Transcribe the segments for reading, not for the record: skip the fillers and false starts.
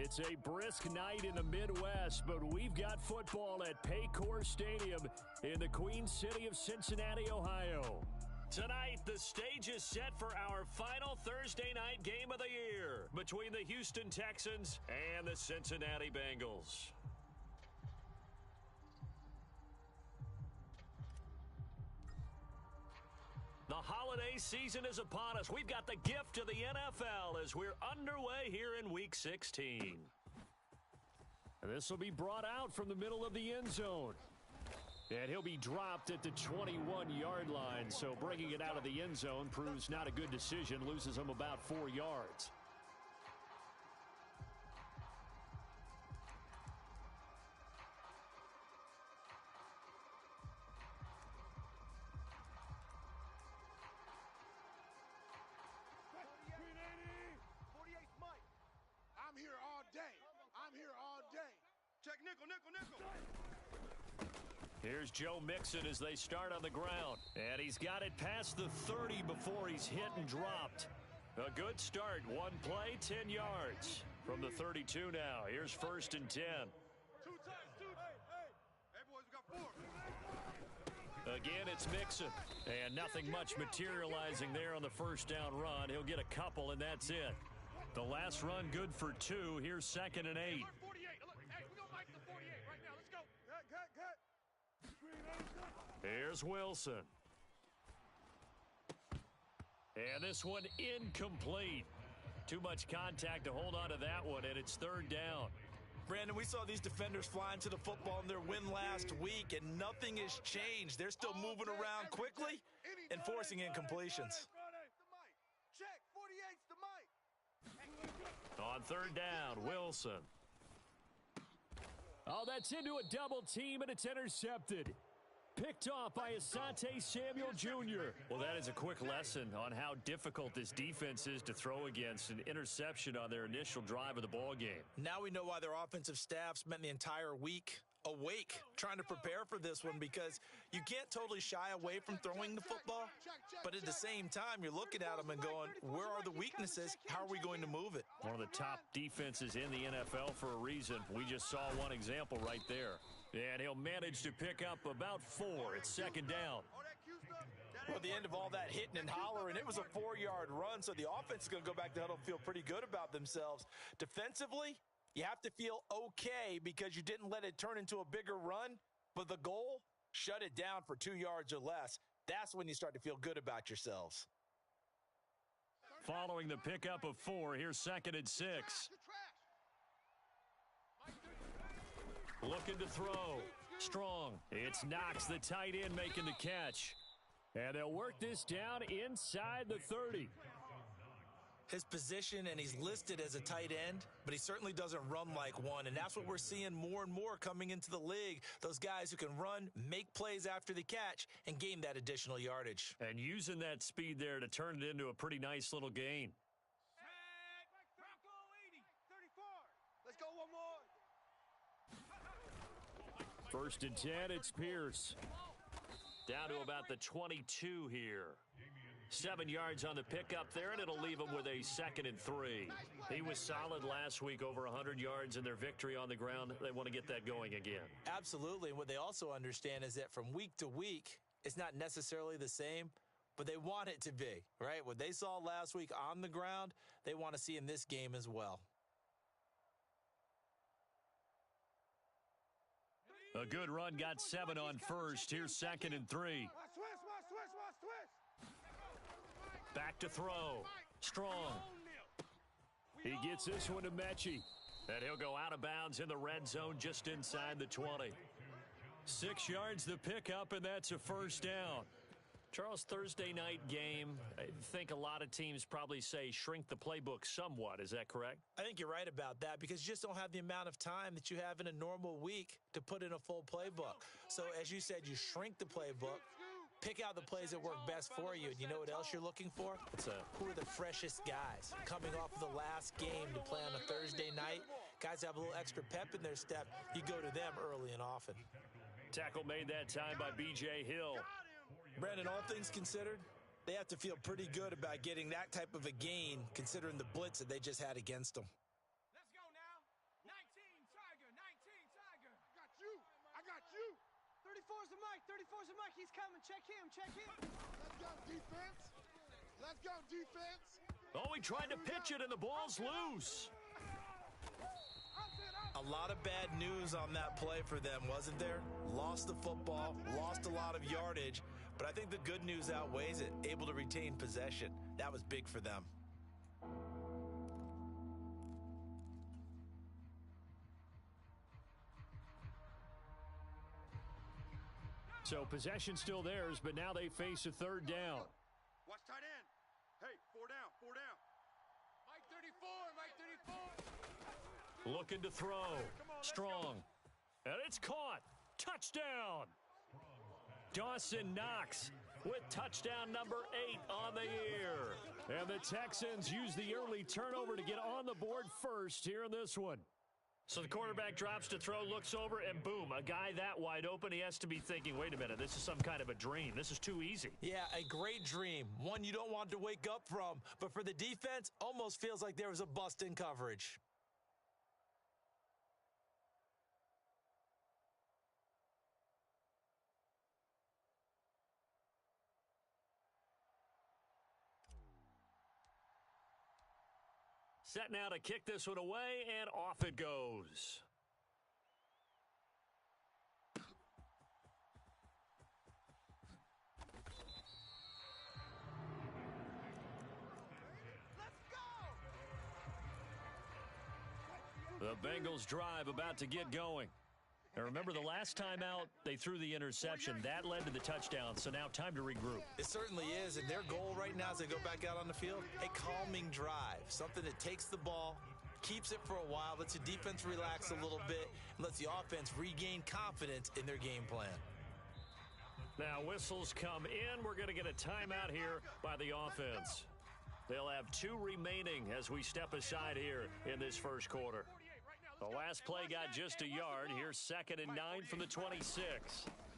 It's a brisk night in the Midwest, but we've got football at Paycor Stadium in the Queen City of Cincinnati, Ohio. Tonight, the stage is set for our final Thursday night game of the year between the Houston Texans and the Cincinnati Bengals. The holiday season is upon us. We've got the gift of the NFL as we're underway here in Week 16. And this will be brought out from the middle of the end zone. And he'll be dropped at the 21-yard line, so bringing it out of the end zone proves not a good decision, loses him about 4 yards. I'm here all day. I'm here all day. Check nickel, nickel, nickel. Here's Joe Mixon as they start on the ground. And he's got it past the 30 before he's hit and dropped. A good start. One play, 10 yards. From the 32 now. Here's 1st and 10. 2 times 2. Hey, boys, we got 4. Again, it's Mixon. And nothing much materializing there on the first down run. He'll get a couple, and that's it. The last run good for 2. Here's 2nd and 8. 48. Hey, we're going to make the 48 right now. Let's go. Cut. Here's Wilson. And this one incomplete. Too much contact to hold on to that one, and it's 3rd down. Brandon, we saw these defenders flying to the football in their win last week, and nothing has changed. They're still moving around quickly and forcing incompletions. Check, 48's the mic. On 3rd down, Wilson. Oh, that's into a double team, and it's intercepted. Picked off by Asante Samuel Jr. Well, that is a quick lesson on how difficult this defense is to throw against. An interception on their initial drive of the ball game. Now we know why their offensive staff spent the entire week awake trying to prepare for this one, because you can't totally shy away from throwing the football, but at the same time you're looking at them and going, where are the weaknesses? How are we going to move it? One of the top defenses in the NFL for a reason. We just saw one example right there. And he'll manage to pick up about 4. It's 2nd down. Well, at the end of all that hitting and hollering, it was a 4-yard run, so the offense is going to go back to huddle and feel pretty good about themselves. Defensively, you have to feel okay because you didn't let it turn into a bigger run, but the goal, shut it down for 2 yards or less. That's when you start to feel good about yourselves. Following the pickup of 4, here's 2nd and 6. Looking to throw. Strong. It's Knox, the tight end, making the catch. And they'll work this down inside the 30. His position, and he's listed as a tight end, but he certainly doesn't run like one, and that's what we're seeing more and more coming into the league. Those guys who can run, make plays after the catch, and gain that additional yardage. And using that speed there to turn it into a pretty nice little gain. Bronco 80, 34. Let's go one more. 1st and 10, it's Pierce. Down to about the 22 here. 7 yards on the pickup there, and it'll leave him with a 2nd and 3. He was solid last week, over 100 yards in their victory on the ground. They want to get that going again. Absolutely, and what they also understand is that from week to week, it's not necessarily the same, but they want it to be, right? What they saw last week on the ground, they want to see in this game as well. A good run, got 7 on 1st. Here's 2nd and 3. Back to throw. Strong. He gets this one to Mechie. And he'll go out of bounds in the red zone just inside the 20. 6 yards the pickup, and that's a 1st down. Charles, Thursday night game, I think a lot of teams probably say shrink the playbook somewhat. Is that correct? I think you're right about that because you just don't have the amount of time that you have in a normal week to put in a full playbook. So as you said, you shrink the playbook, pick out the plays that work best for you. And you know what else you're looking for? Who are the freshest guys coming off of the last game to play on a Thursday night? Guys have a little extra pep in their step. You go to them early and often. Tackle made that time by B.J. Hill. Brandon, all things considered, they have to feel pretty good about getting that type of a gain considering the blitz that they just had against them. Let's go now. 34's the mic. 34's the mic. He's coming. Check him. Check him. Let's go, defense. Let's go, defense. Oh, he tried to pitch it, and the ball's loose. A lot of bad news on that play for them, wasn't there? Lost the football, lost a lot of yardage, but I think the good news outweighs it. Able to retain possession. That was big for them. So possession still theirs, but now they face a third down. Watch tight end. Hey, 4 down, 4 down. Mike 34, Mike 34. Looking to throw. Strong. And it's caught. Touchdown. Dawson Knox with touchdown number 8 on the year. And the Texans use the early turnover to get on the board first here in this one. So the quarterback drops to throw, looks over, and boom, a guy that wide open, he has to be thinking, wait a minute, this is some kind of a dream. This is too easy. Yeah, a great dream. One you don't want to wake up from. But for the defense, almost feels like there was a bust in coverage. Set now to kick this one away, and off it goes. The Bengals drive about to get going. And remember, the last time out, they threw the interception. That led to the touchdown, so now time to regroup. It certainly is, and their goal right now as they go back out on the field, a calming drive, something that takes the ball, keeps it for a while, lets the defense relax a little bit, and lets the offense regain confidence in their game plan. Now whistles come in. We're going to get a timeout here by the offense. They'll have 2 remaining as we step aside here in this first quarter. The last play got just a yard. Here's 2nd and 9 from the 26.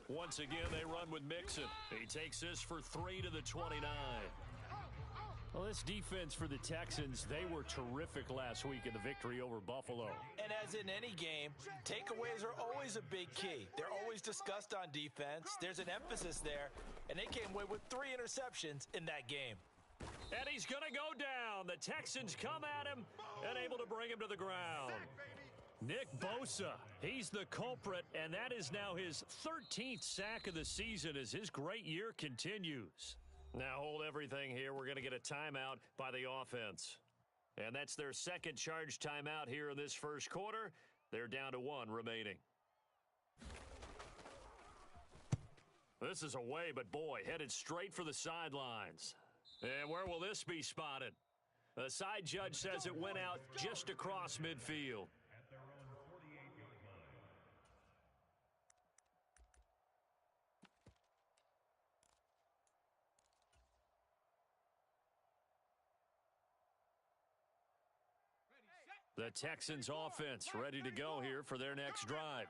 Once again, they run with Mixon. He takes this for 3 to the 29. Well, this defense for the Texans, they were terrific last week in the victory over Buffalo. And as in any game, takeaways are always a big key. They're always discussed on defense. There's an emphasis there, and they came away with 3 interceptions in that game. And he's going to go down. The Texans come at him and able to bring him to the ground. Nick Bosa, he's the culprit, and that is now his 13th sack of the season as his great year continues. Now hold everything here. We're going to get a timeout by the offense. And that's their second charge timeout here in this first quarter. They're down to 1 remaining. This is away, but boy, headed straight for the sidelines. And where will this be spotted? The side judge says it went out just across midfield. The Texans offense ready to go here for their next drive.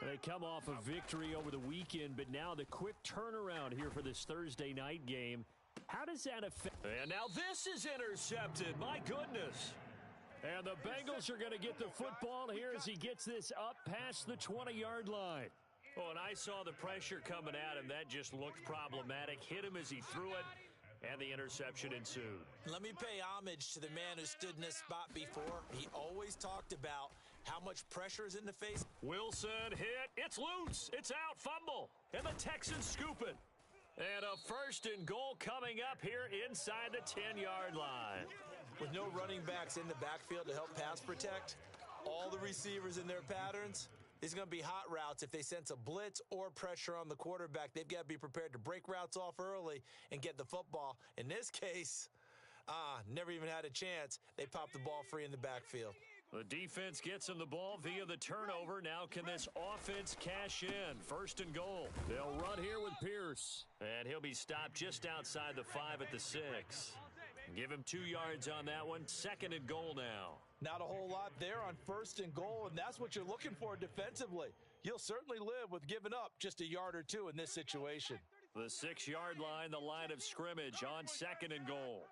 They come off a victory over the weekend, but now the quick turnaround here for this Thursday night game. How does that affect? And now this is intercepted. My goodness. And the Bengals are going to get the football here as he gets this up past the 20-yard line. Oh, and I saw the pressure coming at him. That just looked problematic. Hit him as he threw it. And the interception ensued. Let me pay homage to the man who stood in this spot before. He always talked about how much pressure is in the face. Wilson hit. It's loose. It's out. Fumble. And the Texans scoop it. And a 1st and goal coming up here inside the 10-yard line. With no running backs in the backfield to help pass protect, all the receivers in their patterns, these are going to be hot routes. If they sense a blitz or pressure on the quarterback, they've got to be prepared to break routes off early and get the football. In this case, never even had a chance. They popped the ball free in the backfield. The defense gets him the ball via the turnover. Now can this offense cash in? 1st and goal. They'll run here with Pierce. And he'll be stopped just outside the 5 at the 6. Give him 2 yards on that one. 2nd and goal now. Not a whole lot there on 1st and goal, and that's what you're looking for defensively. You'll certainly live with giving up just a yard or 2 in this situation. The 6-yard line, the line of scrimmage on 2nd and goal.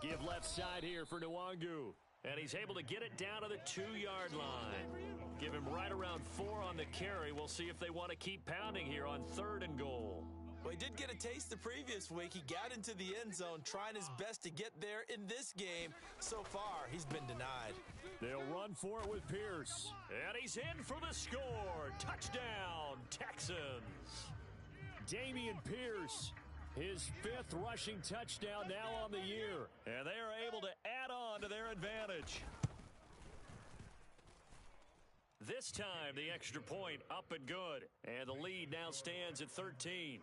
Give left side here for Nwangu. And he's able to get it down to the 2-yard line. Give him right around 4 on the carry. We'll see if they want to keep pounding here on 3rd and goal. Well, he did get a taste the previous week. He got into the end zone, trying his best to get there in this game. So far, he's been denied. They'll run for it with Pierce. And he's in for the score. Touchdown, Texans. Dameon Pierce, his 5th rushing touchdown now on the year. And they are able to add on to their advantage. This time, the extra point up and good. And the lead now stands at 13.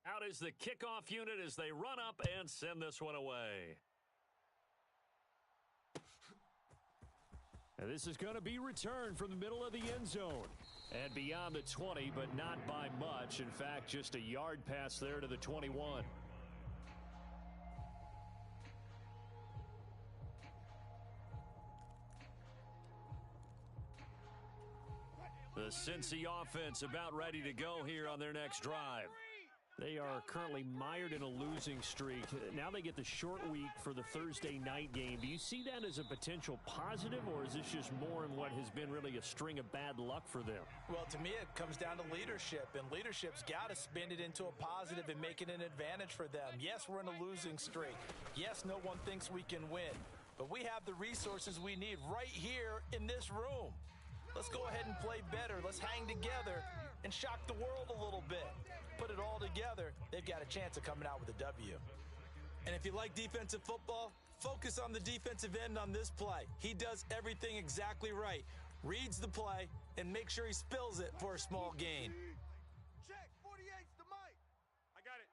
Out is the kickoff unit as they run up and send this one away. And this is going to be returned from the middle of the end zone. And beyond the 20, but not by much. In fact, just a yard pass there to the 21. The Cincy offense about ready to go here on their next drive. They are currently mired in a losing streak. Now they get the short week for the Thursday night game. Do you see that as a potential positive, or is this just more in what has been really a string of bad luck for them? Well, to me, it comes down to leadership, and leadership's got to spin it into a positive and make it an advantage for them. Yes, we're in a losing streak. Yes, no one thinks we can win, but we have the resources we need right here in this room. Let's go ahead and play better. Let's hang together and shock the world a little bit. Put it all together, they've got a chance of coming out with a W. And if you like defensive football, focus on the defensive end on this play. He does everything exactly right. Reads the play and make sure he spills it for a small gain. Check, 48's the Mike. I got it.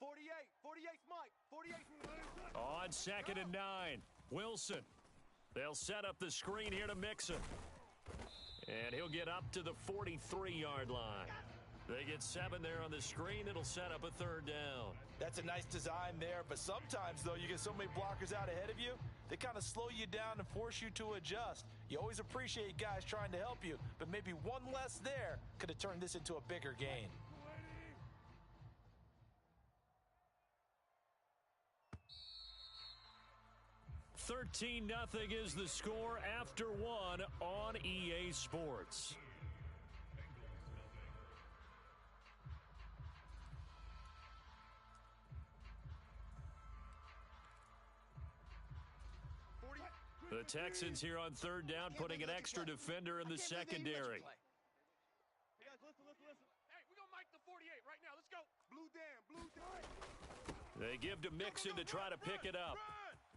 48's Mike. 48's On 2nd and 9, Wilson. They'll set up the screen here to Mixon. And he'll get up to the 43-yard line. They get 7 there on the screen. It'll set up a 3rd down. That's a nice design there, but sometimes, though, you get so many blockers out ahead of you, they kind of slow you down and force you to adjust. You always appreciate guys trying to help you, but maybe one less there could have turned this into a bigger gain. $13-0 is the score after 1 on EA Sports. The Texans here on 3rd down, putting an extra defender in the secondary. Hey, guys, listen. Hey, we're going to mic the 48 right now. Let's go. Blue down. They give to Mixon to try to pick it up.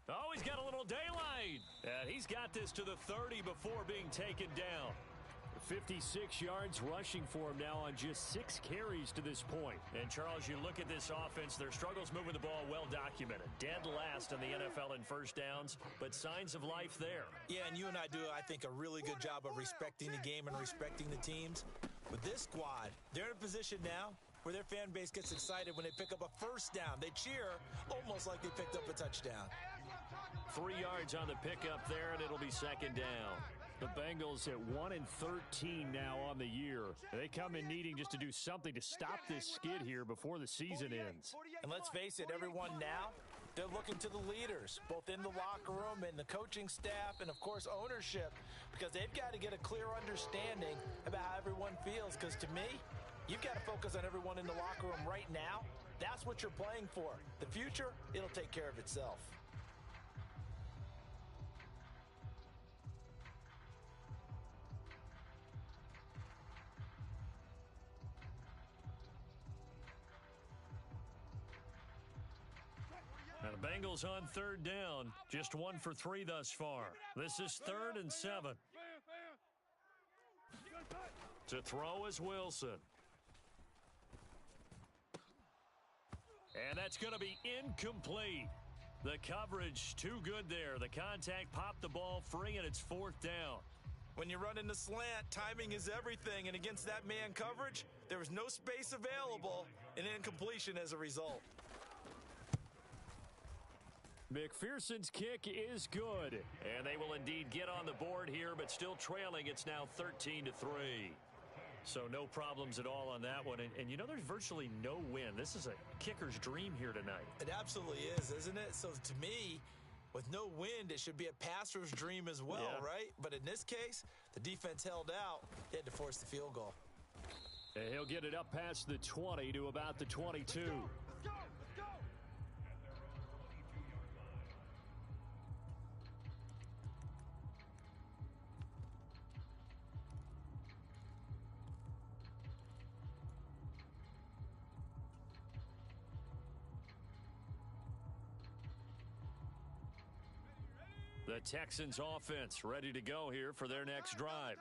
Oh, he's got a little daylight. And he's got this to the 30 before being taken down. 56 yards rushing for him now on just 6 carries to this point. And, Charles, you look at this offense, their struggles moving the ball well documented. Dead last in the NFL in first downs, but signs of life there. Yeah, and you and I do, I think, a really good job of respecting the game and respecting the teams. With this squad, they're in a position now where their fan base gets excited when they pick up a first down. They cheer almost like they picked up a touchdown. 3 yards on the pickup there, and it'll be 2nd down. The Bengals at 1-13 now on the year. They come in needing just to do something to stop this skid here before the season ends. And let's face it, everyone now, they're looking to the leaders, both in the locker room and the coaching staff and, of course, ownership, because they've got to get a clear understanding about how everyone feels. Because to me, you've got to focus on everyone in the locker room right now. That's what you're playing for. The future, it'll take care of itself. Now the Bengals on 3rd down, just 1 for 3 thus far. This is 3rd and 7. To throw is Wilson. And that's going to be incomplete. The coverage too good there. The contact popped the ball free, and it's 4th down. When you run in the slant, timing is everything, and against that man coverage, there was no space available, and incompletion as a result. McPherson's kick is good, and they will indeed get on the board here, but still trailing. It's now 13-3. So no problems at all on that one. And you know, there's virtually no wind. This is a kicker's dream here tonight. It absolutely is, isn't it? So to me, with no wind, it should be a passer's dream as well, right? But in this case, the defense held out. They had to force the field goal. And he'll get it up past the 20 to about the 22. Let's go. Let's go. The Texans offense ready to go here for their next drive.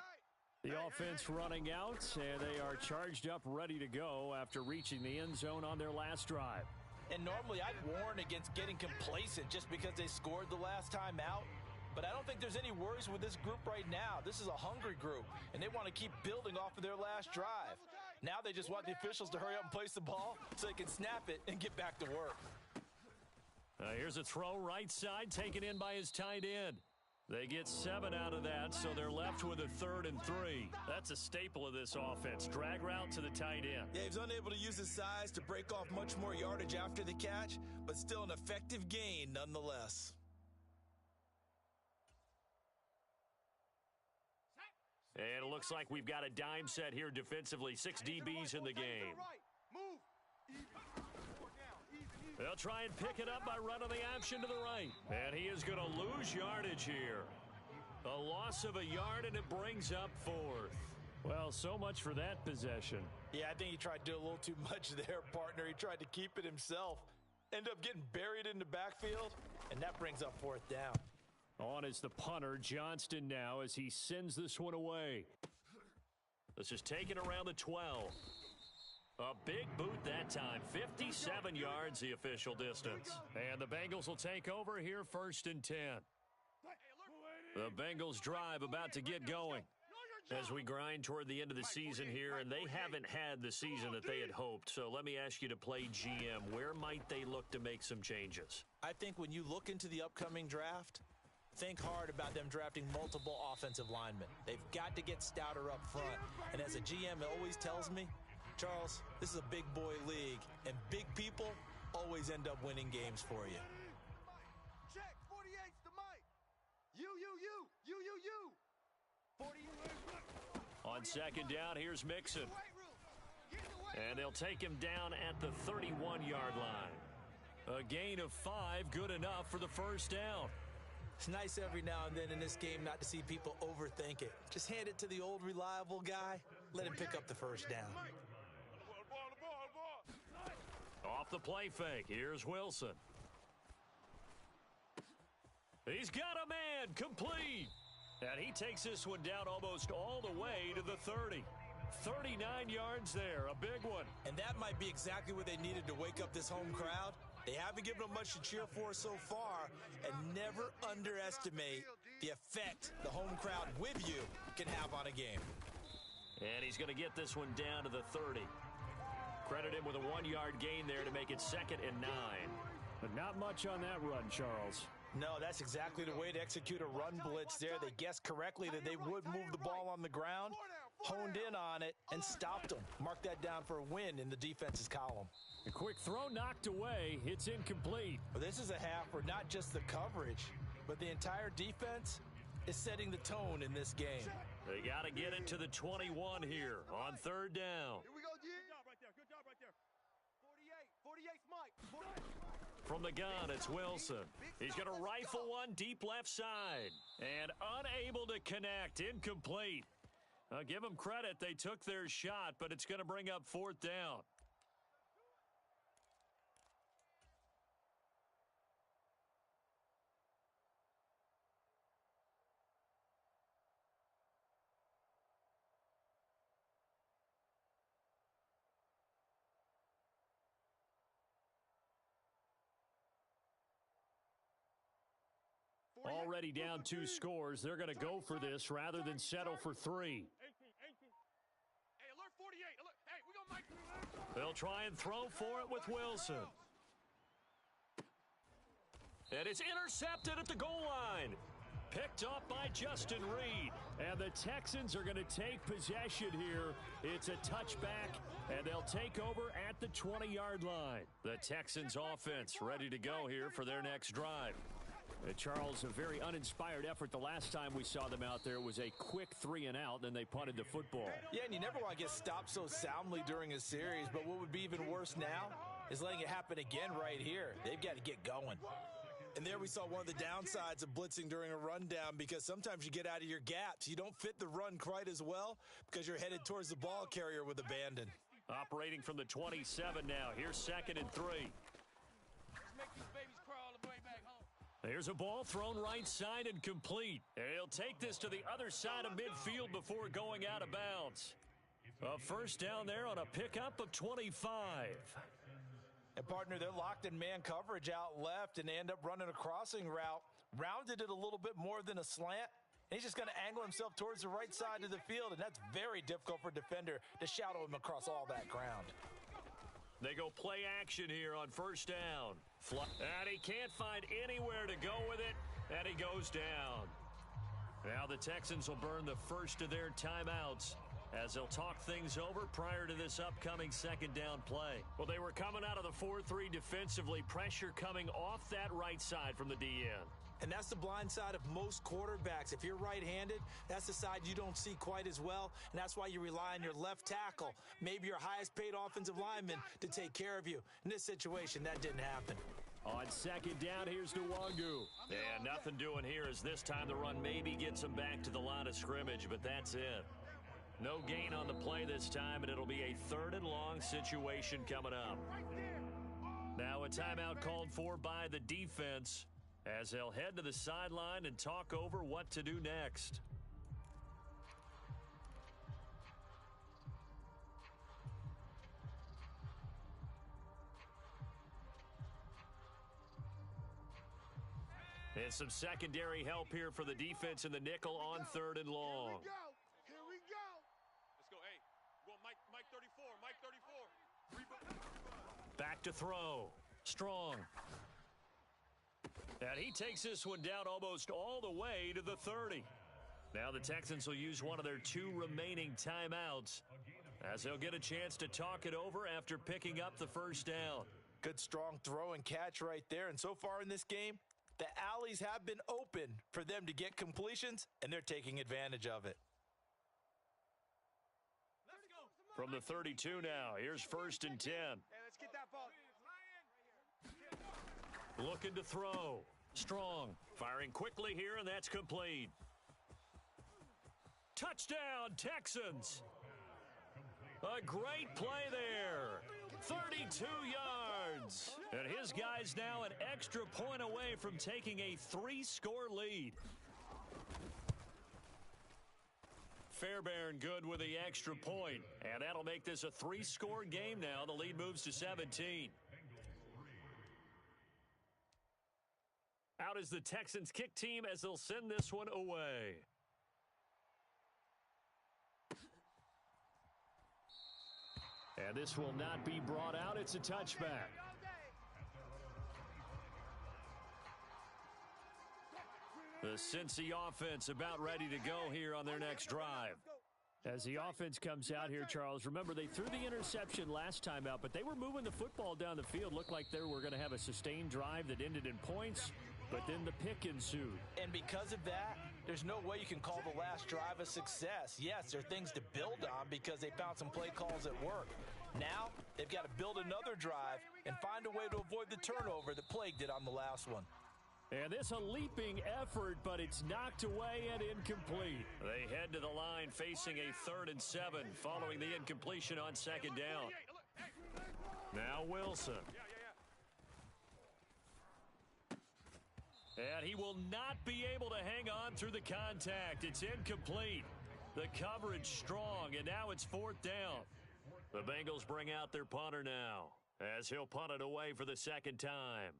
The offense running out, and they are charged up, ready to go after reaching the end zone on their last drive. And normally I'd warn against getting complacent just because they scored the last time out. But I don't think there's any worries with this group right now. This is a hungry group, and they want to keep building off of their last drive. Now they just want the officials to hurry up and place the ball so they can snap it and get back to work. Here's a throw right side, taken in by his tight end. They get 7 out of that, so they're left with a 3rd and 3. That's a staple of this offense. Drag route to the tight end. Yeah, he's unable to use his size to break off much more yardage after the catch, but still an effective gain nonetheless. And it looks like we've got a dime set here defensively. 6 DBs in the game. Move. They'll try and pick it up by running the option to the right. And he is going to lose yardage here. A loss of a yard, and it brings up 4th. Well, so much for that possession. Yeah, I think he tried to do a little too much there, partner. He tried to keep it himself. Ended up getting buried in the backfield, and that brings up 4th down. On is the punter, Johnston, now as he sends this one away. This is taken around the 12. A big boot that time. 57 yards the official distance. And the Bengals will take over here 1st and 10. The Bengals drive about to get going as we grind toward the end of the season here, and they haven't had the season that they had hoped. So let me ask you to play GM. Where might they look to make some changes? I think when you look into the upcoming draft, think hard about them drafting multiple offensive linemen. They've got to get stouter up front. And as a GM always tells me, Charles, this is a big boy league, and big people always end up winning games for you. Check, 48's the mic. You. 40. On 2nd down, here's Mixon. And they'll take him down at the 31-yard line. A gain of 5, good enough for the 1st down. It's nice every now and then in this game not to see people overthink it. Just hand it to the old reliable guy. Let him pick up the 1st down. Off the play fake, here's Wilson. He's got a man, complete. And he takes this one down almost all the way to the 30. 39 yards there, a big one. And that might be exactly what they needed to wake up this home crowd. They haven't given them much to cheer for so far, and never underestimate the effect the home crowd with you can have on a game. And he's going to get this one down to the 30. Credit him with a 1-yard gain there to make it 2nd and 9. But not much on that run, Charles. No, that's exactly the way to execute a run blitz there. They guessed correctly that they would move the ball on the ground, honed in on it, and stopped them. Mark that down for a win in the defense's column. A quick throw knocked away. It's incomplete. Well, this is a half where not just the coverage, but the entire defense is setting the tone in this game. They got to get it to the 21 here on 3rd down. Here we go, G. Good job right there. 48's Mike. From the gun, it's Wilson. He's going to rifle one deep left side. And unable to connect. Incomplete. Give them credit. They took their shot, but it's going to bring up 4th down. Already down 2 scores. They're going to go for this rather than settle for 3. Hey, alert 48. Alert. Hey, we gonna make. They'll try and throw for it with Wilson. And it's intercepted at the goal line. Picked off by Justin Reed. And the Texans are going to take possession here. It's a touchback, and they'll take over at the 20-yard line. The Texans offense ready to go here for their next drive. Charles, a very uninspired effort the last time we saw them out there. It was a quick 3-and-out, then they punted the football. Yeah, and you never want to get stopped so soundly during a series, but what would be even worse now is letting it happen again right here. They've got to get going. And there we saw one of the downsides of blitzing during a rundown, because sometimes you get out of your gaps. You don't fit the run quite as well because you're headed towards the ball carrier with abandon. Operating from the 27 now. Here's 2nd and 3. Let's make these babies crawl the way back home. There's a ball thrown right side and complete. He'll take this to the other side of midfield before going out of bounds. A first down there on a pickup of 25. And, partner, they're locked in man coverage out left, and they end up running a crossing route. Rounded it a little bit more than a slant. And he's just going to angle himself towards the right side of the field, and that's very difficult for a defender to shadow him across all that ground. They go play action here on first down. And he can't find anywhere to go with it, and he goes down. Now the Texans will burn the first of their timeouts as they'll talk things over prior to this upcoming second down play. Well, they were coming out of the 4-3 defensively. Pressure coming off that right side from the DN. And that's the blind side of most quarterbacks. If you're right-handed, that's the side you don't see quite as well, and that's why you rely on your left tackle, maybe your highest-paid offensive lineman, to take care of you. In this situation, that didn't happen. On second down, here's Nwangu. And nothing doing here as this time the run maybe gets him back to the line of scrimmage, but that's it. No gain on the play this time, and it'll be a 3rd and long situation coming up. Now a timeout called for by the defense as they'll head to the sideline and talk over what to do next. And some secondary help here for the defense in the nickel on 3rd and long. Here we go. Let's go. Hey, go Mike 34. Mike 34. Back to throw. Strong. And he takes this one down almost all the way to the 30. Now the Texans will use one of their 2 remaining timeouts as they'll get a chance to talk it over after picking up the first down. Good strong throw and catch right there. And so far in this game, the alleys have been open for them to get completions, and they're taking advantage of it. From the 32 now, here's 1st and 10. Hey, let's get that ball. Looking to throw. Strong. Firing quickly here, and that's complete. Touchdown, Texans. A great play there. 32 yards. And his guy's now an extra point away from taking a 3-score lead. Fairbairn good with the extra point, and that'll make this a 3-score game now. The lead moves to 17. Out is the Texans kick team as they'll send this one away. And this will not be brought out. It's a touchback. The Cincy offense about ready to go here on their next drive. As the offense comes out here, Charles, remember they threw the interception last time out, but they were moving the football down the field. Looked like they were going to have a sustained drive that ended in points, but then the pick ensued. And because of that, there's no way you can call the last drive a success. Yes, there are things to build on because they found some play calls at work. Now, they've got to build another drive and find a way to avoid the turnover that plagued it on the last one. And this a leaping effort, but it's knocked away and incomplete. They head to the line facing a 3rd and 7 following the incompletion on second down. Now Wilson. And he will not be able to hang on through the contact. It's incomplete. The coverage strong, and now it's 4th down. The Bengals bring out their punter now as he'll punt it away for the 2nd time.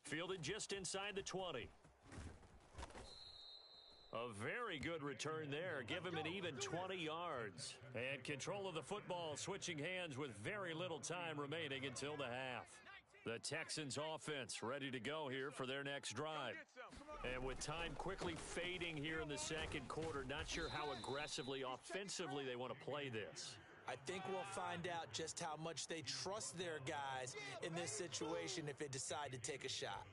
Fielded just inside the 20. A very good return there. Give him an even 20 yards. And control of the football, switching hands with very little time remaining until the half. The Texans offense ready to go here for their next drive. And with time quickly fading here in the second quarter, not sure how aggressively, offensively they want to play this. I think we'll find out just how much they trust their guys in this situation if they decide to take a shot.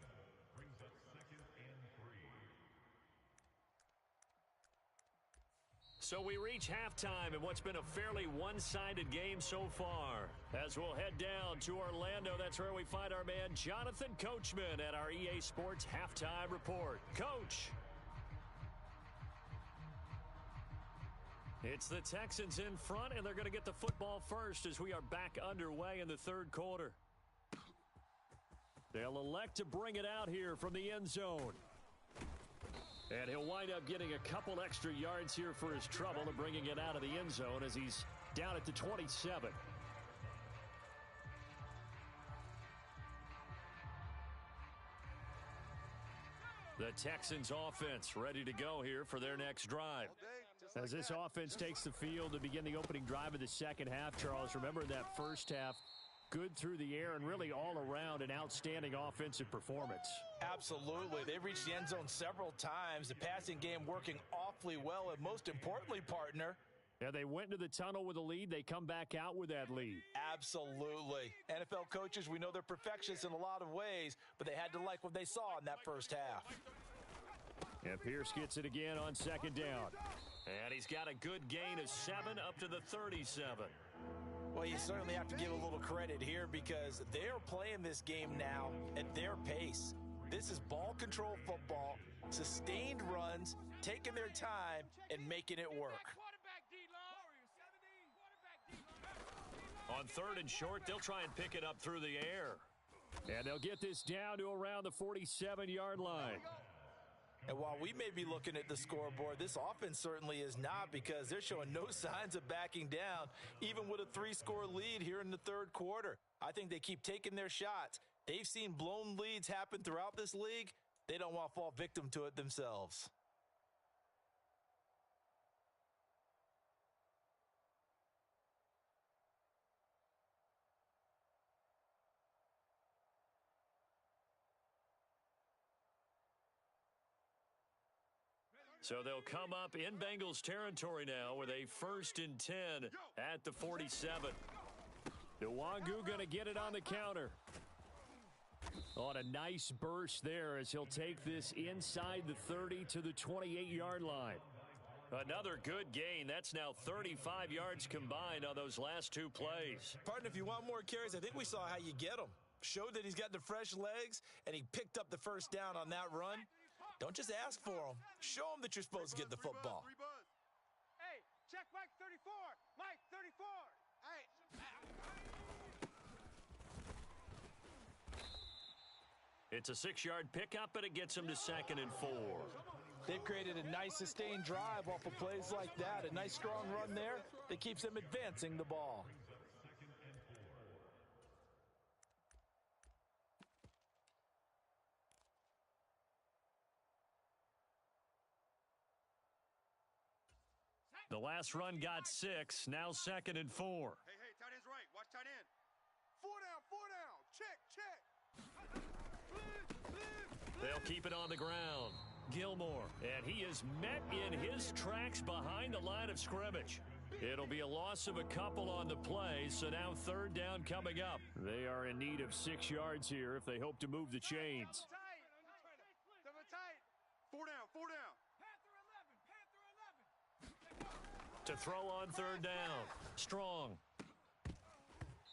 So we reach halftime in what's been a fairly one-sided game so far. As we'll head down to Orlando, that's where we find our man Jonathan Coachman at our EA Sports Halftime Report. Coach. It's the Texans in front, and they're going to get the football first as we are back underway in the third quarter. They'll elect to bring it out here from the end zone. And he'll wind up getting a couple extra yards here for his trouble and bringing it out of the end zone as he's down at the 27. The Texans offense ready to go here for their next drive. As this offense takes the field to begin the opening drive of the second half, Charles, remember that first half, good through the air and really all around an outstanding offensive performance. Absolutely. They've reached the end zone several times. The passing game working awfully well, and most importantly, partner. Yeah, they went into the tunnel with a lead. They come back out with that lead. Absolutely. NFL coaches, we know they're perfectionists in a lot of ways, but they had to like what they saw in that first half. And Pierce gets it again on second down. And he's got a good gain of 7 up to the 37. Well, you certainly have to give a little credit here because they're playing this game now at their pace. This is ball control football, sustained runs, taking their time, and making it work. On third and short, they'll try and pick it up through the air. And they'll get this down to around the 47-yard line. And while we may be looking at the scoreboard, this offense certainly is not because they're showing no signs of backing down, even with a 3-score lead here in the third quarter. I think they keep taking their shots. They've seen blown leads happen throughout this league. They don't want to fall victim to it themselves. So they'll come up in Bengals territory now with a 1st and 10 at the 47. Nwangu going to get it on the counter. On a nice burst there as he'll take this inside the 30 to the 28-yard line. Another good gain. That's now 35 yards combined on those last two plays. Partner, if you want more carries, I think we saw how you get them. Showed that he's got the fresh legs, and he picked up the first down on that run. Don't just ask for them. Show them that you're supposed to get the football. Hey, check Mike 34. Mike 34. Hey. It's a 6-yard pickup, but it gets him to 2nd and 4. They've created a nice sustained drive off of plays like that. A nice strong run there that keeps them advancing the ball. The last run got 6, now 2nd and 4. Hey, tight end's right. Watch tight end. 4 down. Check. They'll keep it on the ground. Gilmore, and he is met in his tracks behind the line of scrimmage. It'll be a loss of a couple on the play, so now 3rd down coming up. They are in need of 6 yards here if they hope to move the chains. Double tight. 4 down. To throw on 3rd down. Strong.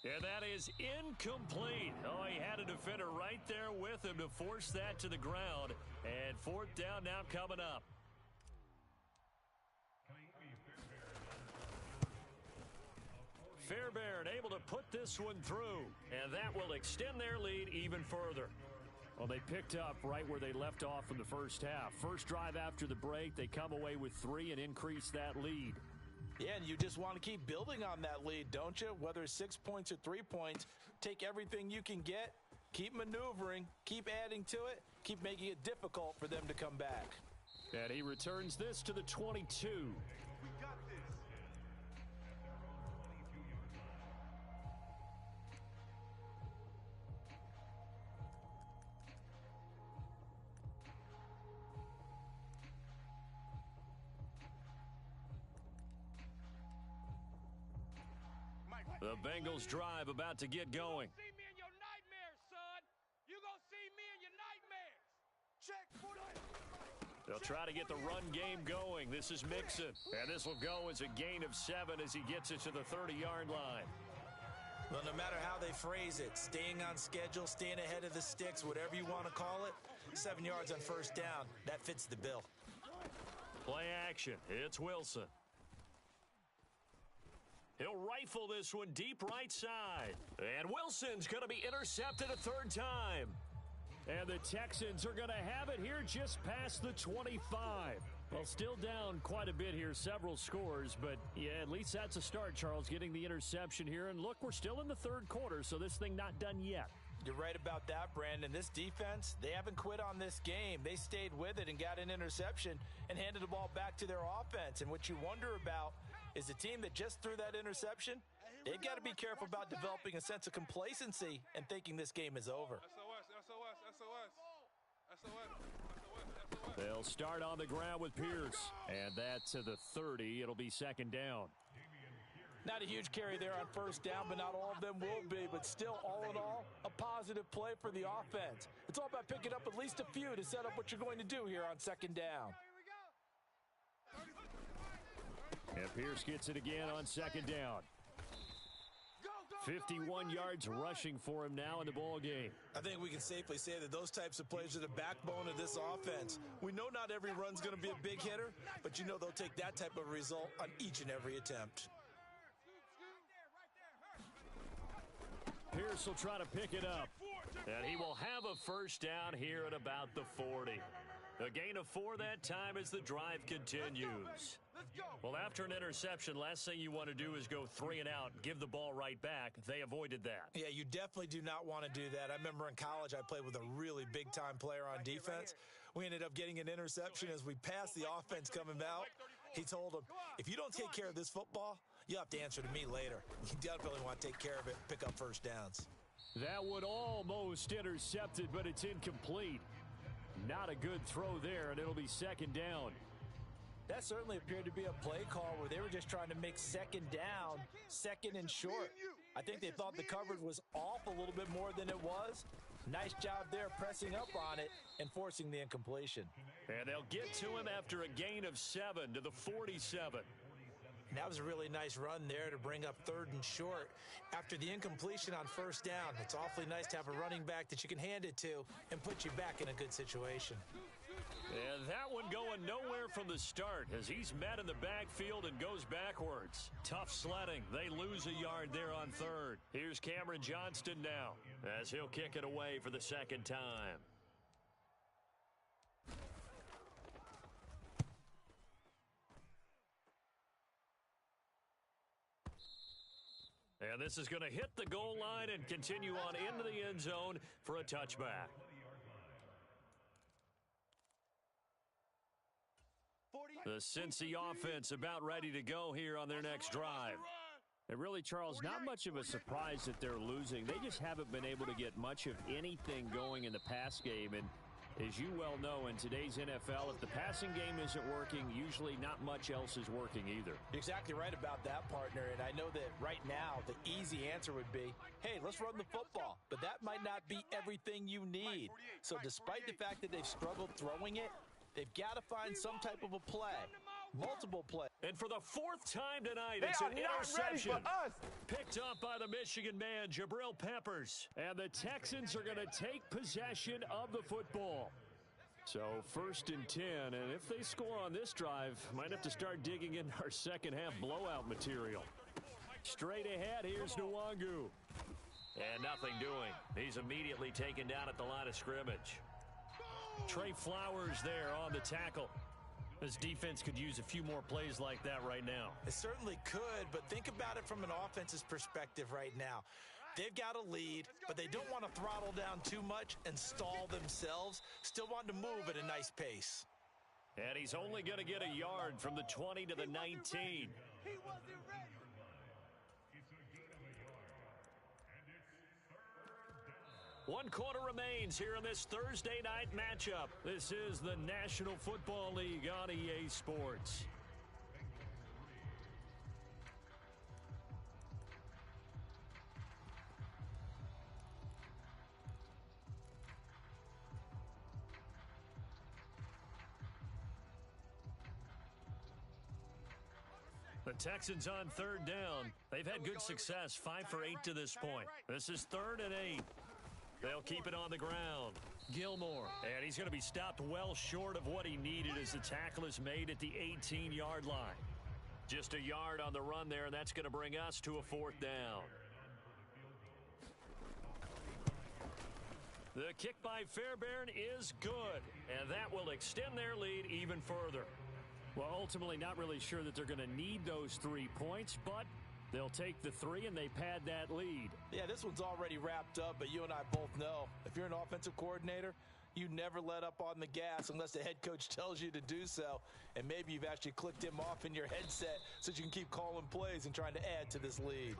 And that is incomplete. Oh, he had a defender right there with him to force that to the ground. And 4th down now coming up. Fairbairn able to put this one through. And that will extend their lead even further. Well, they picked up right where they left off in the first half. First drive after the break, they come away with 3 and increase that lead. Yeah, and you just want to keep building on that lead, don't you? Whether it's 6 points or 3 points, take everything you can get, keep maneuvering, keep adding to it, keep making it difficult for them to come back. And he returns this to the 22. We got this. The Bengals drive about to get going. See me in your nightmares, son. You gonna see me in your nightmares. Check 40. They'll try to get the run game going. This is Mixon. And this will go as a gain of 7 as he gets it to the 30-yard line. Well, no matter how they phrase it, staying on schedule, staying ahead of the sticks, whatever you want to call it, 7 yards on first down, that fits the bill. Play action. It's Wilson. He'll rifle this one deep right side. And Wilson's going to be intercepted a third time. And the Texans are going to have it here just past the 25. Well, still down quite a bit here, several scores. But, yeah, at least that's a start, Charles, getting the interception here. And, look, we're still in the third quarter, so this thing not done yet. You're right about that, Brandon. This defense, they haven't quit on this game. They stayed with it and got an interception and handed the ball back to their offense. And what you wonder about is the team that just threw that interception, they've got to be careful about developing a sense of complacency and thinking this game is over. They'll start on the ground with Pierce. And that to the 30. It'll be second down. Not a huge carry there on first down, but not all of them will be. But still, all in all, a positive play for the offense. It's all about picking up at least a few to set up what you're going to do here on second down. And Pierce gets it again on second down. 51 yards rushing for him now in the ball game. I think we can safely say that those types of plays are the backbone of this offense. We know not every run's going to be a big hitter, but you know they'll take that type of result on each and every attempt. Pierce will try to pick it up. And he will have a first down here at about the 40. A gain of 4 that time as the drive continues. Well, after an interception, last thing you want to do is go 3 and out, give the ball right back. They avoided that. Yeah, you definitely do not want to do that. I remember in college I played with a really big-time player on defense. We ended up getting an interception as we passed the offense coming out. He told him, if you don't take care of this football, you'll have to answer to me later. You definitely want to take care of it, pick up first downs. That would almost intercepted, but it's incomplete. Not a good throw there, and it'll be second down. That certainly appeared to be a play call where they were just trying to make second down, second and short. I think they thought the coverage was off a little bit more than it was. Nice job there pressing up on it and forcing the incompletion. And they'll get to him after a gain of 7 to the 47. And that was a really nice run there to bring up third and short. After the incompletion on first down, it's awfully nice to have a running back that you can hand it to and put you back in a good situation. And that one going nowhere from the start as he's met in the backfield and goes backwards. Tough sledding. They lose a yard there on third. Here's Cameron Johnston now as he'll kick it away for the second time. And this is going to hit the goal line and continue on into the end zone for a touchback. The Cincy offense about ready to go here on their next drive. And really, Charles, not much of a surprise that they're losing. They just haven't been able to get much of anything going in the pass game. And as you well know, in today's NFL, if the passing game isn't working, usually not much else is working either. You're exactly right about that, partner. And I know that right now, the easy answer would be, hey, let's run the football. But that might not be everything you need. So despite the fact that they've struggled throwing it, they've got to find some type of a play, multiple plays. And for the 4th time tonight, it's an interception picked up by the Michigan man, Jabril Peppers. And the Texans are going to take possession of the football. So 1st and 10, and if they score on this drive, might have to start digging in our second half blowout material. Straight ahead, here's Nwangu. And nothing doing. He's immediately taken down at the line of scrimmage. Trey Flowers there on the tackle. This defense could use a few more plays like that right now. It certainly could, but think about it from an offense's perspective right now. They've got a lead, but they don't want to throttle down too much and stall themselves. Still want to move at a nice pace. And he's only going to get a yard from the 20 to the 19. He wasn't ready. One quarter remains here in this Thursday night matchup. This is the National Football League on EA Sports. The Texans on third down. They've had good success, 5 for 8 to this point. This is 3rd and 8. They'll keep it on the ground. Gilmore, and he's going to be stopped well short of what he needed as the tackle is made at the 18-yard line. Just a yard on the run there, and that's going to bring us to a 4th down. The kick by Fairbairn is good, and that will extend their lead even further. Well, ultimately, not really sure that they're going to need those 3 points, but they'll take the 3 and they pad that lead. Yeah, this one's already wrapped up, but you and I both know if you're an offensive coordinator, you never let up on the gas unless the head coach tells you to do so. And maybe you've actually clicked him off in your headset so you can keep calling plays and trying to add to this lead.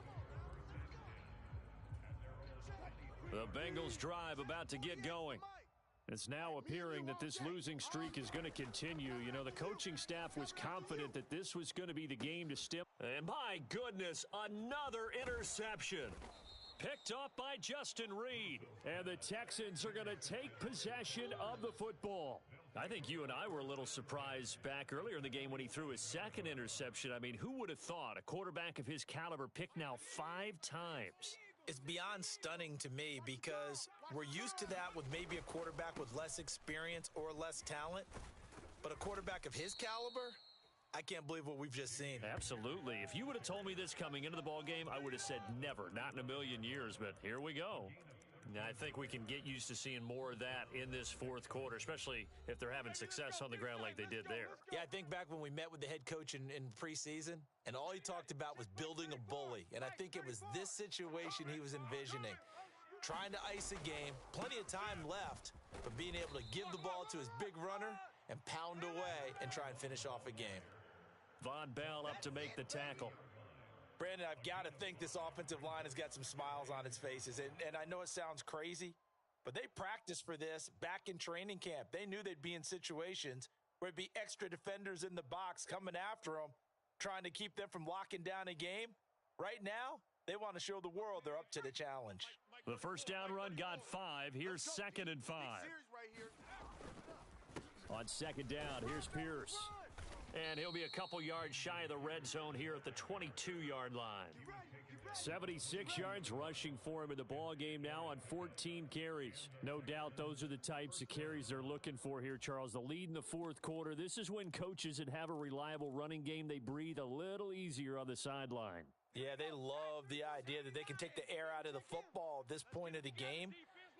The Bengals drive about to get going. It's now appearing that this losing streak is going to continue. You know, the coaching staff was confident that this was going to be the game to stem. And my goodness, another interception. Picked up by Justin Reed. And the Texans are going to take possession of the football. I think you and I were a little surprised back earlier in the game when he threw his second interception. I mean, who would have thought a quarterback of his caliber picked now 5 times? It's beyond stunning to me because we're used to that with maybe a quarterback with less experience or less talent. But a quarterback of his caliber, I can't believe what we've just seen. Absolutely. If you would have told me this coming into the ball game, I would have said never, not in a million years. But here we go. Now, I think we can get used to seeing more of that in this 4th quarter, especially if they're having success on the ground like they did there. Yeah, I think back when we met with the head coach in preseason, and all he talked about was building a bully. And I think it was this situation he was envisioning. Trying to ice a game, plenty of time left, but being able to give the ball to his big runner and pound away and try and finish off a game. Von Bell up to make the tackle. Brandon, I've got to think this offensive line has got some smiles on its faces. And I know it sounds crazy, but they practiced for this back in training camp. They knew they'd be in situations where it'd be extra defenders in the box coming after them, trying to keep them from locking down a game. Right now, they want to show the world they're up to the challenge. The first down run got 5. Here's 2nd and 5. On 2nd down, here's Pierce. And he'll be a couple yards shy of the red zone here at the 22-yard line. 76 yards rushing for him in the ball game now on 14 carries. No doubt those are the types of carries they're looking for here, Charles. The lead in the 4th quarter. This is when coaches that have a reliable running game, they breathe a little easier on the sideline. Yeah, they love the idea that they can take the air out of the football at this point of the game.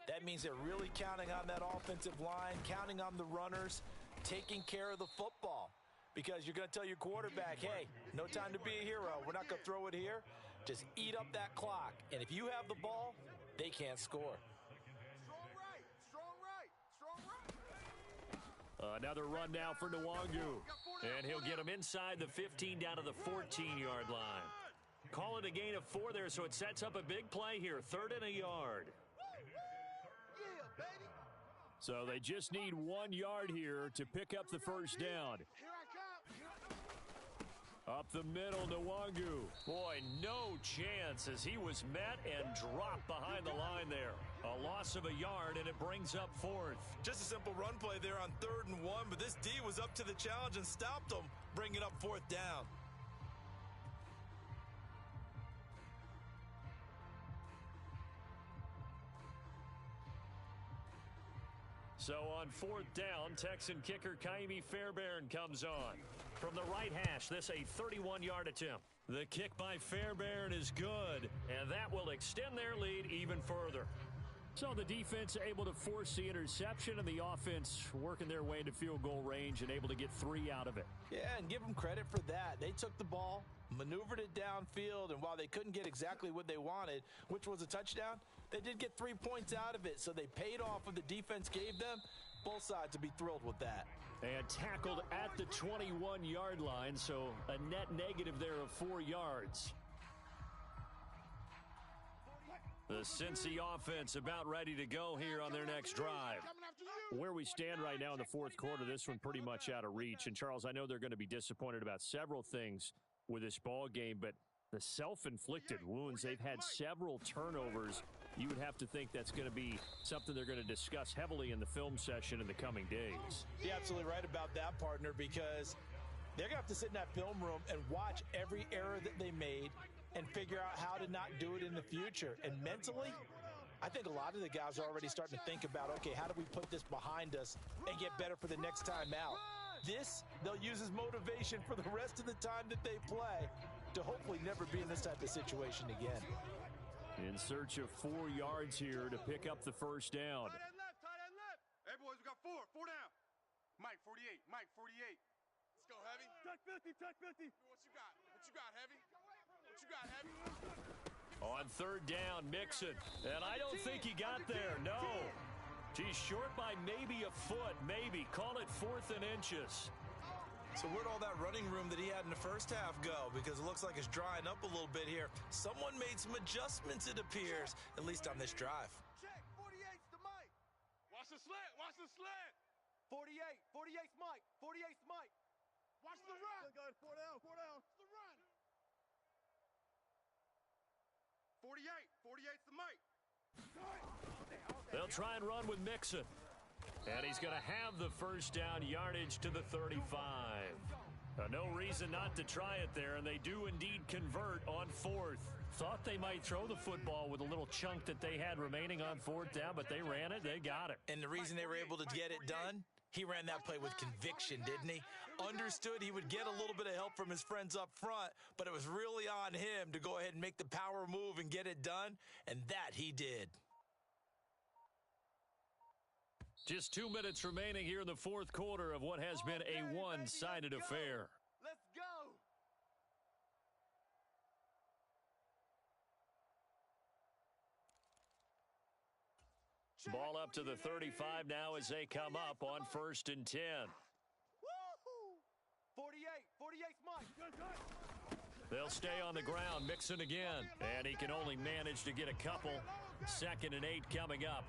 That means they're really counting on that offensive line, counting on the runners, taking care of the football. Because you're going to tell your quarterback, hey, no time to be a hero. We're not going to throw it here. Just eat up that clock. And if you have the ball, they can't score. Strong right. Another run now for Nwangu. And he'll get him inside the 15 down to the 14-yard line. Call it a gain of 4 there, so it sets up a big play here. 3rd and a yard. Yeah, baby. So they just need 1 yard here to pick up the first down. Here I come. Up the middle, Nwangu. Boy, no chance as he was met and dropped behind the line there. A loss of a yard, and it brings up 4th. Just a simple run play there on 3rd and 1, but this D was up to the challenge and stopped them, bringing up 4th down. So on 4th down, Texan kicker Kaimi Fairbairn comes on. From the right hash, this a 31-yard attempt. The kick by Fairbairn is good, and that will extend their lead even further. So the defense able to force the interception, and the offense working their way into field goal range and able to get 3 out of it. Yeah, and give them credit for that. They took the ball, maneuvered it downfield, and while they couldn't get exactly what they wanted, which was a touchdown, they did get 3 points out of it, so they paid off what the defense gave them. Both sides would be thrilled with that. and tackled at the 21-yard line, so a net negative there of 4 yards. The Cincy offense about ready to go here on their next drive. Where we stand right now in the fourth quarter, this one pretty much out of reach. And, Charles, I know they're going to be disappointed about several things with this ball game, but the self-inflicted wounds, they've had several turnovers. You would have to think that's going to be something they're going to discuss heavily in the film session in the coming days. You're absolutely right about that, partner, because they're going to have to sit in that film room and watch every error that they made and figure out how to not do it in the future. And mentally, I think a lot of the guys are already starting to think about, okay, how do we put this behind us and get better for the next time out? This, they'll use as motivation for the rest of the time that they play to hopefully never be in this type of situation again. In search of 4 yards here to pick up the first down. Tight end left, tight end left. Hey, boys, we got 4 down. Mike, 48, Mike, 48. Let's go, Heavy. Touch 50, touch 50. What you got? What you got, Heavy? What you got, Heavy? On third down, Mixon. And I don't think he got there, no. He's short by maybe a foot, maybe. Call it 4th and inches. So where'd all that running room that he had in the first half go? Because it looks like it's drying up a little bit here. Someone made some adjustments, it appears, at least on this drive. Check, 48's to Mike. Watch the slant, watch the slant. 48's Mike. 48's Mike. Watch the run. Good, 4 down, 4 down. The run. 48's the Mike. They'll try and run with Mixon. And he's going to have the first down yardage to the 35. No reason not to try it there, and they do indeed convert on 4th. Thought they might throw the football with a little chunk that they had remaining on 4th down, but they ran it, they got it. And the reason they were able to get it done, he ran that play with conviction, didn't he? Understood he would get a little bit of help from his friends up front, but it was really on him to go ahead and make the power move and get it done, and that he did. Just 2 minutes remaining here in the fourth quarter of what has been a one-sided affair. Let's go. Ball up to the 35 now as they come up on 1st and 10. Woo-hoo. 48's Mike. They'll stay on the ground, Mixon again, and he can only manage to get a couple. 2nd and 8 coming up.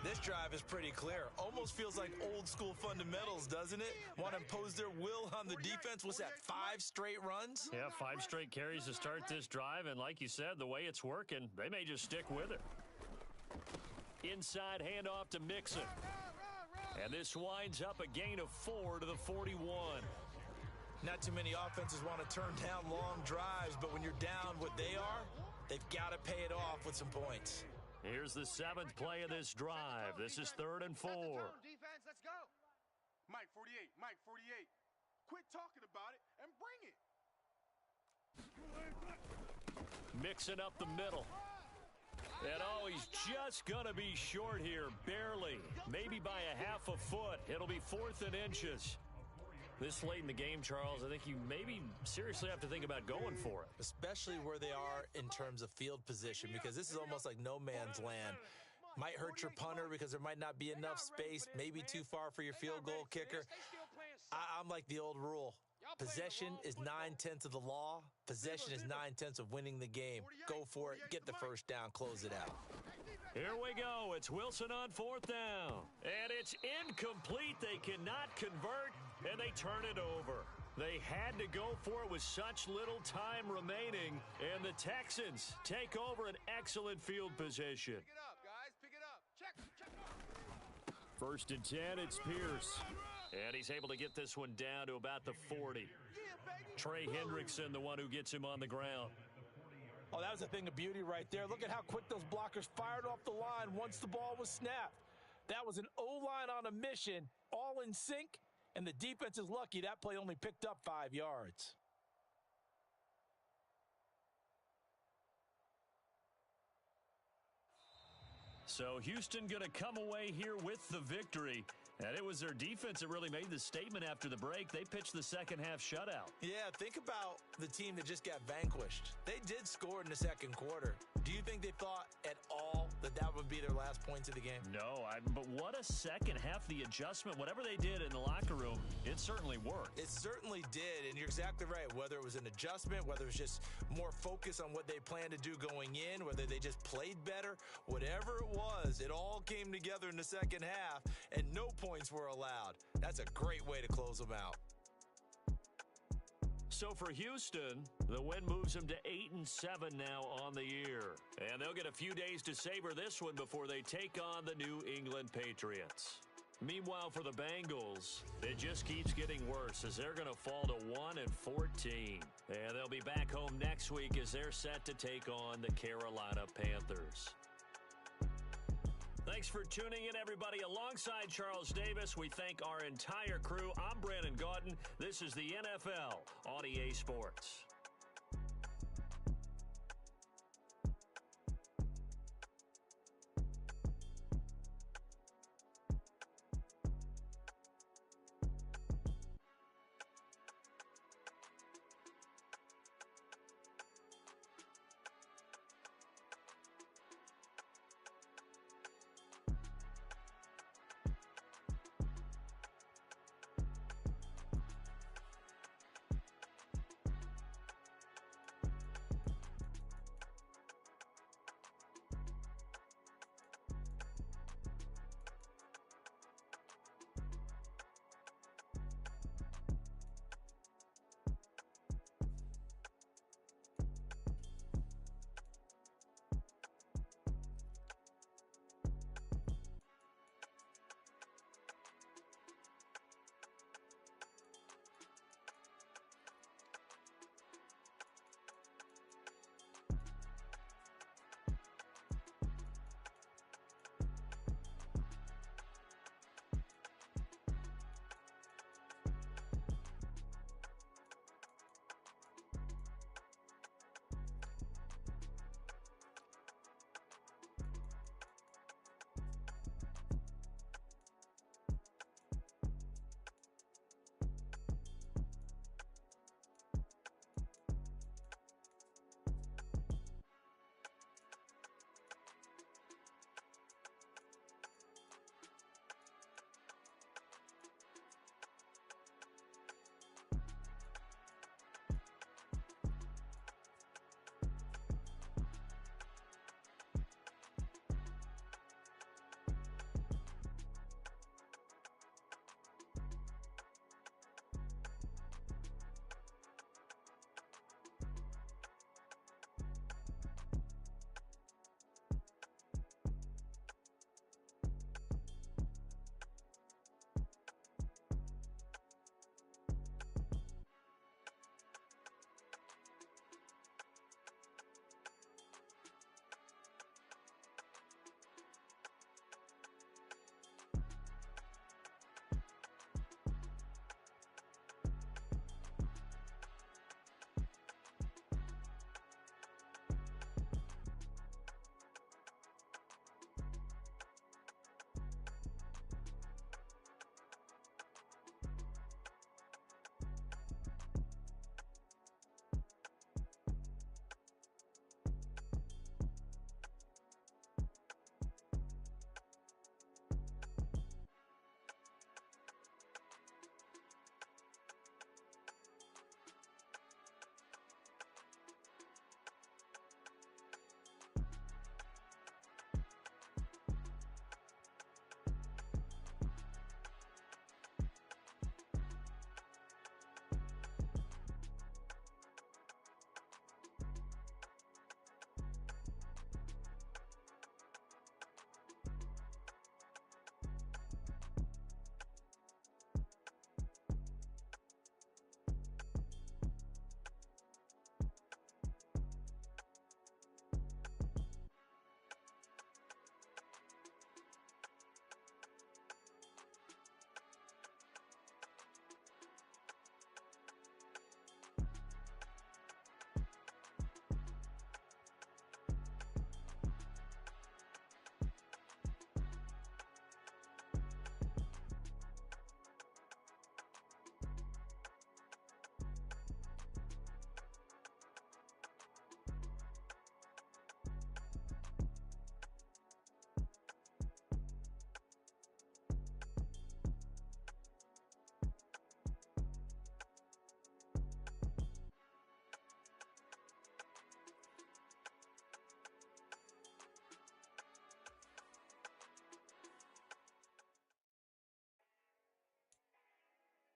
This drive is pretty clear. Almost feels like old school fundamentals, doesn't it? Want to impose their will on the defense. What's that, 5 straight runs? Yeah, 5 straight carries to start this drive, and like you said, the way it's working, they may just stick with it. Inside handoff to Mixon. And this winds up a gain of 4 to the 41. Not too many offenses want to turn down long drives, but when you're down what they are, they've got to pay it off with some points. Here's the 7th play of this drive. This is 3rd and 4. Defense, let's go. Mike, 48, Mike, 48. Quit talking about it and bring it. Mixing up the middle. And oh, he's just going to be short here, barely. Maybe by a half a foot. It'll be 4th and inches. This late in the game, Charles, I think you maybe seriously have to think about going for it. Especially where they are in terms of field position, because this is almost like no man's land. Might hurt your punter because there might not be enough space, maybe too far for your field goal kicker. I'm like the old rule. Possession is 9/10 of the law. Possession is 9/10 of winning the game. Go for it. Get the first down. Close it out. Here we go. It's Wilson on 4th down. And it's incomplete. They cannot convert, and they turn it over. They had to go for it with such little time remaining, and the Texans take over an excellent field position. Pick it up, guys. Pick it up. Check. 1st and 10, it's Pierce. And he's able to get this one down to about the 40. Trey Hendrickson, the one who gets him on the ground. Oh, that was a thing of beauty right there. Look at how quick those blockers fired off the line once the ball was snapped. That was an O-line on a mission, all in sync, and the defense is lucky that play only picked up 5 yards. So Houston going to come away here with the victory. And it was their defense that really made the statement after the break. They pitched the second half shutout. Yeah, think about the team that just got vanquished. They did score in the second quarter. Do you think they thought at all that would be their last points of the game? No, but what a second half. The adjustment, whatever they did in the locker room, it certainly worked. It certainly did, and you're exactly right. Whether it was an adjustment, whether it was just more focus on what they planned to do going in, whether they just played better, whatever it was, it all came together in the second half, and no points were allowed. That's a great way to close them out. So for Houston, the win moves them to 8-7 now on the year. And they'll get a few days to savor this one before they take on the New England Patriots. Meanwhile, for the Bengals, it just keeps getting worse as they're going to fall to 1-14. And they'll be back home next week as they're set to take on the Carolina Panthers. Thanks for tuning in, everybody. Alongside Charles Davis, we thank our entire crew. I'm Brandon Gaudin. This is the NFL on EA Sports.